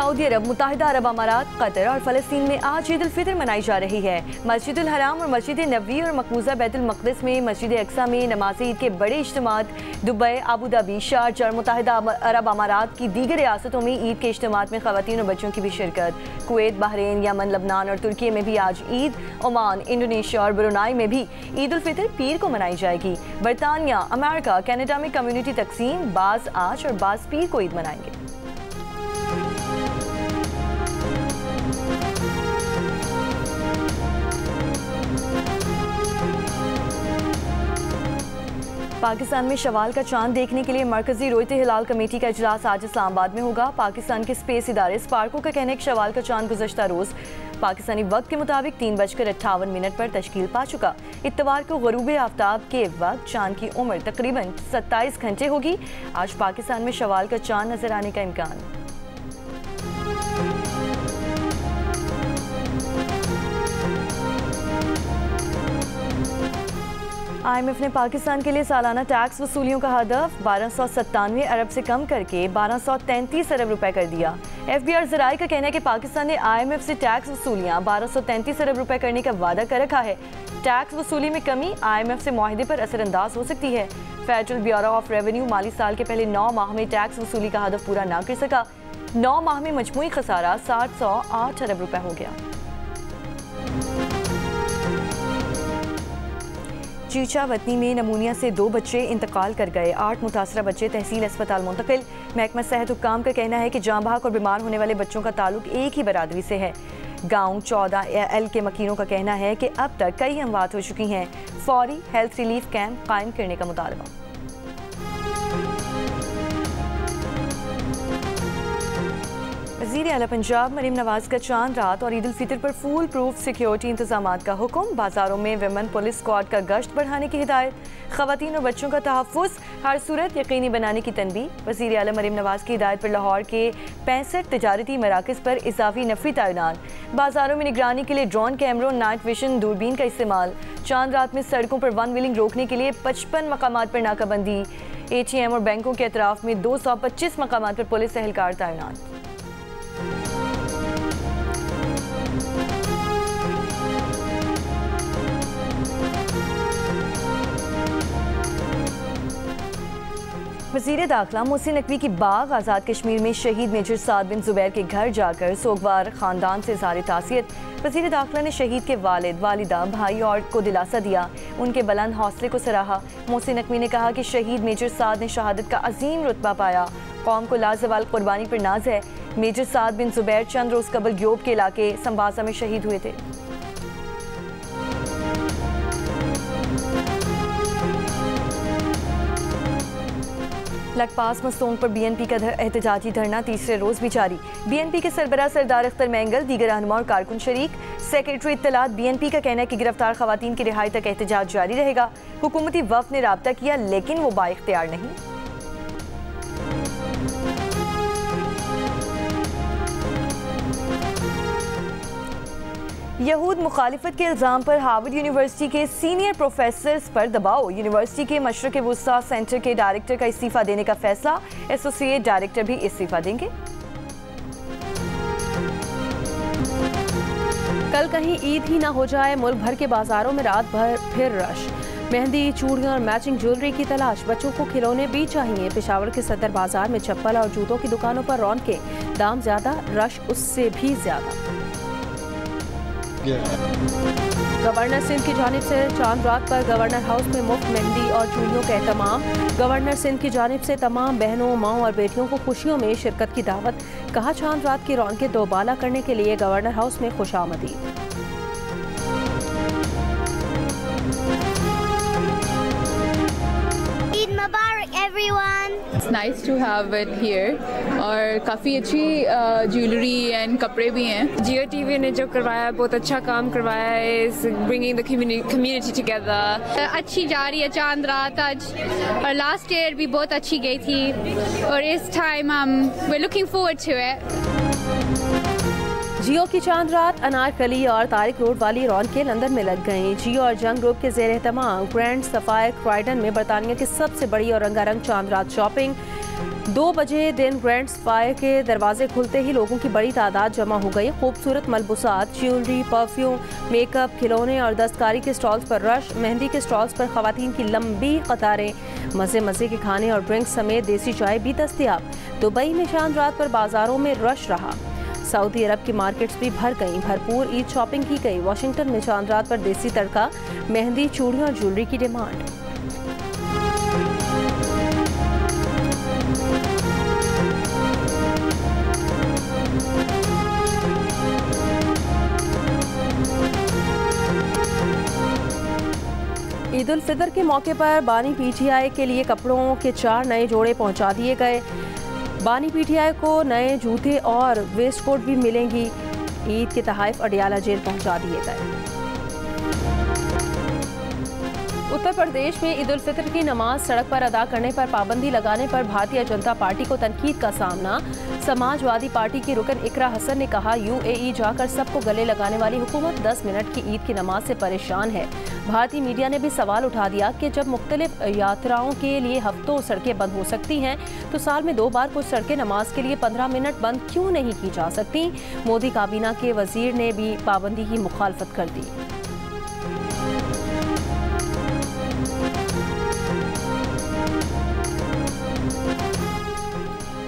Saudi अरब, मुत्तहिदा अरब अमारात, Qatar और फ़लस्तीन में आज ईद उल फितर मनाई जा रही है। मस्जिद उल हराम और मस्जिद नबवी और मकबूजा बैतुल मक़दिस में मस्जिद अक्सा में नमाज ईद के बड़े इज्तिमात, दुबई, अबू धाबी, शारजा और मुत्तहिदा अरब अमारात की दीगर रियासतों में ईद के इज्तिमात में ख़वातीन और बच्चों की भी शिरकत। कुवैत, बहरीन, यमन, लबनान और तुर्की में भी आज ईद, ओमान, इंडोनेशिया और ब्रुनाई में भी ईद उल फितर पीर को मनाई जाएगी। बरतानिया, अमेरिका, कनाडा में कम्युनिटी तकसीम, बाज़ आज और बाज़ पीर को ईद मनाएंगे। पाकिस्तान में शवाल का चांद देखने के लिए मरकजी रोयते हिलाल कमेटी का इजलास आज इस्लामाबाद में होगा। पाकिस्तान के स्पेस इदारे स्पार्को का कहना है कि शवाल का चांद गुज़श्ता रोज़ पाकिस्तानी वक्त के मुताबिक 3:58 पर तश्कील पा चुका। इत्तवार को ग़ुरूब आफ्ताब के वक्त चांद की उम्र तकरीबन 27 घंटे होगी। आज पाकिस्तान में शवाल का चांद नजर आने का इम्कान। IMF ने पाकिस्तान के लिए सालाना टैक्स वसूलियों का हदफ 1297 अरब से कम करके 1233 अरब रुपए कर दिया। FBR ज़राए का कहना है कि पाकिस्तान ने IMF से टैक्स वसूलियाँ 1233 अरब रुपए करने का वादा कर रखा है। टैक्स वसूली में कमी IMF से मुआहदे पर असरअंदाज हो सकती है। फेडरल ब्यूरो ऑफ रेवेन्यू माली साल के पहले 9 माह में टैक्स वसूली का हदफ पूरा ना कर सका। 9 माह में मजमूई खसारा 708 अरब रुपए हो गया। चीचा वतनी में नमूनिया से 2 बच्चे इंतकाल कर गए। 8 मुतासरा बच्चे तहसील अस्पताल मुंतकिल। महकमा सेहत हुक्काम का कहना है कि जाँ बहक और बीमार होने वाले बच्चों का ताल्लुक एक ही बरादरी से है। गांव 14L के मकीनों का कहना है कि अब तक कई अमवात हो चुकी हैं। फौरी हेल्थ रिलीफ कैंप कायम करने का मुतालबा। वज़ीर आला पंजाब मरीम नवाज का चांद रात और ईद उल फितर पर फूल प्रूफ सिक्योरिटी इंतजामात का हुक्म। बाजारों में विमेन पुलिस स्क्वाड का गश्त बढ़ाने की हिदायत। ख़वातीन और बच्चों का तहफ़्फ़ुज़ हर सूरत यकीनी बनाने की तनबीह। वज़ीर आला मरीम नवाज की हिदायत पर लाहौर के 65 तिजारती मराकज़ पर इजाफी नफरी तैनात। बाजारों में निगरानी के लिए ड्रोन कैमरों, नाइट विजन, दूरबीन का इस्तेमाल। चांद रात में सड़कों पर वन व्हीलिंग रोकने के लिए 55 मकामात पर नाकाबंदी। ATM और बैंकों के अतराफ में 225 मकामात पर पुलिस एहलकार तैनात। वज़ीर दाखिला मोहसिन नकवी की बाग आज़ाद कश्मीर में शहीद मेजर साद बिन ज़ुबैर के घर जाकर सोगवार ख़ानदान से इज़हार ताज़ियत। वज़ीर दाखिला ने शहीद के वालिद, वालिदा, भाई और को दिलासा दिया, उनके बुलंद हौसले को सराहा। मोहसिन नकवी ने कहा कि शहीद मेजर साद ने शहादत का अजीम रुतबा पाया। कौम को लाजवाल कुर्बानी पर नाज है। मेजर साद बिन ज़ुबैर चंद रोज़ कबल ग्योब के इलाके संबासा में शहीद हुए थे। लखपास मस्तोंग पर BNP का एहतजाजी धरना तीसरे रोज भी जारी। BNP के सरबराह सरदार अख्तर मैंगल, दीगर रहनुमा और कारकुन शरीक। सेक्रेटरी इत्तलात BNP का कहना है कि गिरफ्तार खवातीन की रिहाई तक एहतजाज जारी रहेगा। हुकूमती वफ़द ने राब्ता किया लेकिन वो बाइख्तियार नहीं। यहूद मुखालिफत के इल्ज़ाम पर हार्वर्ड यूनिवर्सिटी के सीनियर प्रोफेसर्स पर दबाव। यूनिवर्सिटी के मशरक़ वुस्ता सेंटर के डायरेक्टर का इस्तीफ़ा देने का फैसला। एसोसिएट डायरेक्टर भी इस्तीफ़ा देंगे। कल कहीं ईद ही ना हो जाए, मुल्क भर के बाजारों में रात भर फिर रश। मेहंदी, चूड़ियाँ और मैचिंग ज्वेलरी की तलाश। बच्चों को खिलौने भी चाहिए। पेशावर के सदर बाजार में चप्पल और जूतों की दुकानों पर रौनकें, दाम ज़्यादा, रश उससे भी ज़्यादा। गवर्नर सिंध की जानिब से चांद रात पर गवर्नर हाउस में मुफ्त मेहंदी और चूड़ियों का एहतमाम। गवर्नर सिंध की जानिब से तमाम बहनों, माओं और बेटियों को खुशियों में शिरकत की दावत। कहा चांद रात की रौनकें दोबाला करने के लिए गवर्नर हाउस में खुशामदीद। ईद मुबारक everyone. It's nice to have it here और काफ़ी अच्छी ज्वेलरी एंड कपड़े भी हैं। जियो टीवी ने जो करवाया बहुत अच्छा काम करवाया है। Is bringing the community together. अच्छी जा रही है चांद रात आज, और लास्ट ईयर भी बहुत अच्छी गई थी और इस time we're looking forward to it। जियो की चांद रात अनारकली और तारिक रोड वाली रौनकें लंदन में लग गईं। जियो और जंग ग्रुप के ज़ेर एहतमाम ग्रैंड सफायर क्राइडन में बरतानिया की सबसे बड़ी और रंगारंग चांद रात शॉपिंग। 2 बजे दिन ग्रैंड स्पायर के दरवाजे खुलते ही लोगों की बड़ी तादाद जमा हो गई। खूबसूरत मलबूसात, ज्वेलरी, परफ्यूम, मेकअप, खिलौने और दस्तकारी के स्टॉल्स पर रश। मेहंदी के स्टॉल्स पर खवातीन की लंबी कतारें। मज़े मज़े के खाने और ड्रिंक्स समेत देसी चाय भी दस्तयाब। दुबई में चांद रात पर बाजारों में रश रहा। सऊदी अरब की मार्केट्स भी भर गईं। भरपूर ईद शॉपिंग की गई। वाशिंगटन में चांद रात पर देसी तड़का, मेहंदी, चूड़ियों और ज्वेलरी की डिमांड। ईद उल फितर के मौके पर बानी पीटीआई के लिए कपड़ों के 4 नए जोड़े पहुंचा दिए गए। बानी पीटीआई को नए जूते और वेस्ट कोट भी मिलेंगी। ईद के तोहफे अडियाला जेल पहुंचा दिए गए। उत्तर प्रदेश में ईद उल फितर की नमाज सड़क पर अदा करने पर पाबंदी लगाने पर भारतीय जनता पार्टी को तनकीद का सामना। समाजवादी पार्टी की रुकन इकरा हसन ने कहा, यूएई जाकर सबको गले लगाने वाली हुकूमत 10 मिनट की ईद की नमाज से परेशान है। भारतीय मीडिया ने भी सवाल उठा दिया कि जब मुख्तलिफ यात्राओं के लिए हफ्तों सड़कें बंद हो सकती हैं तो साल में 2 बार कुछ सड़कें नमाज के लिए 15 मिनट बंद क्यों नहीं की जा सकती। मोदी काबीना के वजीर ने भी पाबंदी की मुखालफत कर दी।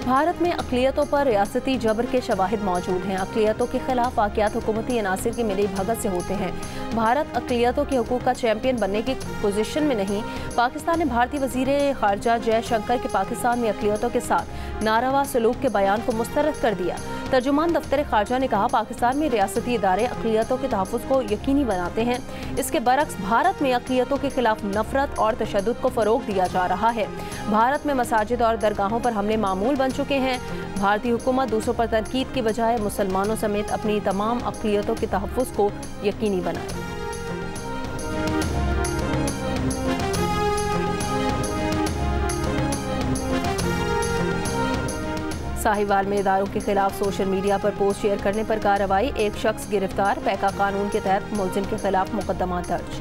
भारत में अक़लियतों पर रियासती जबर के शवाहिद मौजूद हैं। अक़लियतों के खिलाफ वाक़यात हुकूमती अनासिर की मिली भगत से होते हैं। भारत अक़लियतों के हुकूक का चैंपियन बनने की पोजीशन में नहीं। पाकिस्तान ने भारतीय वज़ीर ख़ारजा जयशंकर के पाकिस्तान में अक़लियतों के साथ नारवा सलूक के बयान को मुस्तरद कर दिया। तर्जुमान दफ्तर ख़ारजा ने कहा, पाकिस्तान में रियासती इदारे अक़लियतों के तहफ़्फ़ुज़ को यकीनी बनाते हैं। इसके बरक्स भारत में अक़लियतों के खिलाफ नफरत और तशद्दुद को फ़रोग़ दिया जा रहा है। भारत में मसाजिद और दरगाहों पर हमले मामूल बन चुके हैं। भारतीय हुकूमत दूसरों पर तनकीद की बजाय मुसलमानों समेत अपनी तमाम अक़लियतों के तहफ़्फ़ुज़ को यकीनी बनाए। साहिवाल में इदारों के खिलाफ सोशल मीडिया पर पोस्ट शेयर करने पर कार्रवाई। एक शख्स गिरफ्तार। पैका कानून के तहत मुलजिम के खिलाफ मुकदमा दर्ज।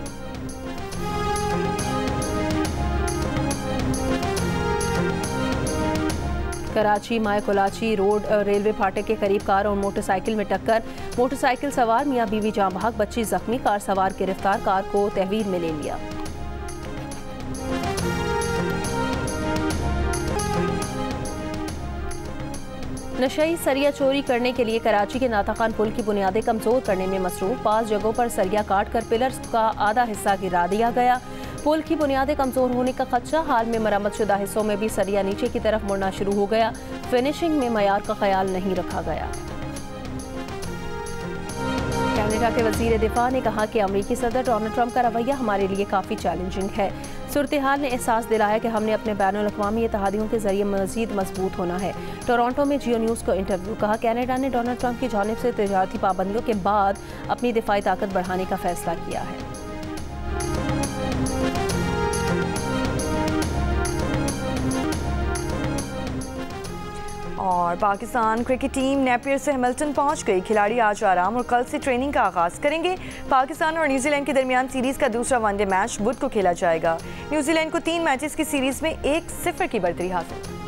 कराची मायकोलाची रोड रेलवे फाटक के करीब कार और मोटरसाइकिल में टक्कर। मोटरसाइकिल सवार मियां बीवी जाँ बहक, बच्ची जख्मी। कार सवार गिरफ्तार। कार को तहवील में ले लिया। नशई सरिया चोरी करने के लिए कराची के नाताखान पुल की बुनियादें कमजोर करने में मसरूफ। 5 जगहों पर सरिया काट कर पिलर्स का आधा हिस्सा गिरा दिया गया। पुल की बुनियादें कमजोर होने का खदशा। हाल में मरम्मत शुदा हिस्सों में भी सरिया नीचे की तरफ मुड़ना शुरू हो गया। फिनिशिंग में मयार का ख्याल नहीं रखा गया। कनाडा के वज़ीर दिफा ने कहा कि अमेरिकी सदर डोनाल्ड ट्रंप का रवैया हमारे लिए काफ़ी चैलेंजिंग है। सूरत हाल ने एहसास दिलाया कि हमने अपने बैनुल अक़वामी इत्तेहादियों के जरिए मज़ीद मजबूत होना है। टोरंटो में जियो न्यूज़ को इंटरव्यू। कहा, कनाडा ने डोनाल्ड ट्रंप की जानिब से तिजारती पाबंदियों के बाद अपनी दिफाई ताकत बढ़ाने का फैसला किया है। और पाकिस्तान क्रिकेट टीम नेपियर से हैमिल्टन पहुंच गई। खिलाड़ी आज आराम और कल से ट्रेनिंग का आगाज करेंगे। पाकिस्तान और न्यूजीलैंड के दरमियान सीरीज का दूसरा वनडे मैच बुध को खेला जाएगा। न्यूजीलैंड को 3 मैचेस की सीरीज में 1-0 की बढ़तरी हासिल।